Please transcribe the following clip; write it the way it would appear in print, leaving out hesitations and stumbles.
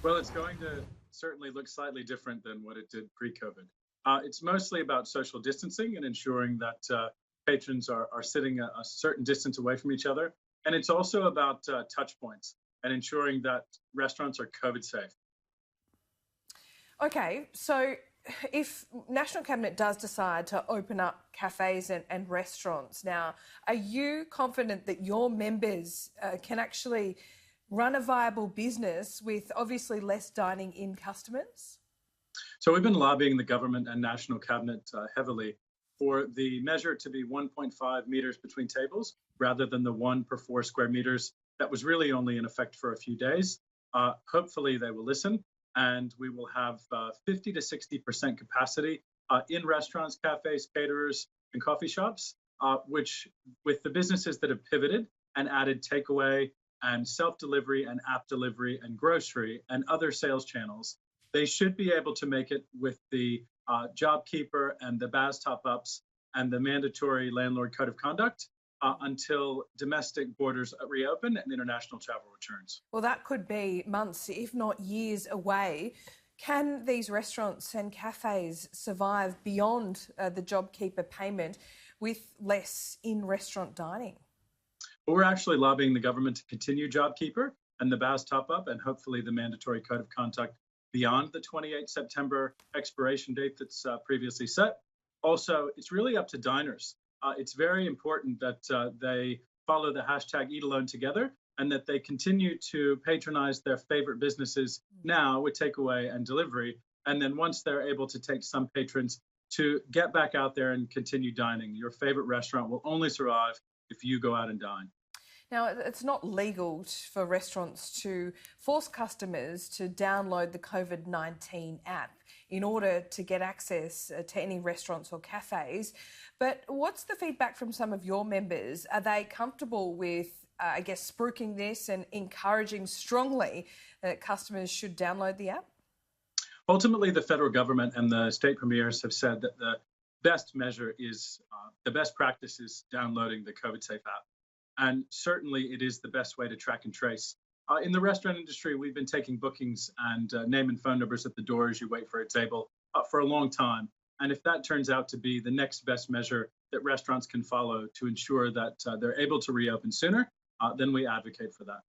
Well, it's going to certainly look slightly different than what it did pre-COVID. It's mostly about social distancing and ensuring that patrons are sitting a certain distance away from each other. And it's also about touch points and ensuring that restaurants are COVID safe. Okay, so if National Cabinet does decide to open up cafes and restaurants now, are you confident that your members can actually run a viable business with obviously less dining in customers? So we've been lobbying the government and National Cabinet heavily for the measure to be 1.5 meters between tables rather than the 1 per 4 square meters that was really only in effect for a few days. Hopefully they will listen, and we will have 50 to 60% capacity in restaurants, cafes, caterers, and coffee shops, which with the businesses that have pivoted and added takeaway and self-delivery and app delivery and grocery and other sales channels, they should be able to make it with the JobKeeper and the BAS top-ups and the mandatory landlord code of conduct until domestic borders reopen and international travel returns. Well, that could be months, if not years away. Can these restaurants and cafes survive beyond the JobKeeper payment with less in-restaurant dining? But we're actually lobbying the government to continue JobKeeper and the BAS top-up and hopefully the mandatory code of conduct beyond the 28 September expiration date that's previously set. Also, it's really up to diners. It's very important that they follow the hashtag Eat Alone Together and that they continue to patronize their favorite businesses now with takeaway and delivery. And then once they're able to take some patrons to get back out there and continue dining. Your favorite restaurant will only survive if you go out and dine. Now, it's not legal for restaurants to force customers to download the COVID-19 app in order to get access to any restaurants or cafes. But what's the feedback from some of your members? Are they comfortable with, spruiking this and encouraging strongly that customers should download the app? Ultimately, the federal government and the state premiers have said that the best measure is, the best practice is downloading the COVID Safe app. And certainly it is the best way to track and trace. In the restaurant industry, we've been taking bookings and name and phone numbers at the door as you wait for a table for a long time. And if that turns out to be the next best measure that restaurants can follow to ensure that they're able to reopen sooner, then we advocate for that.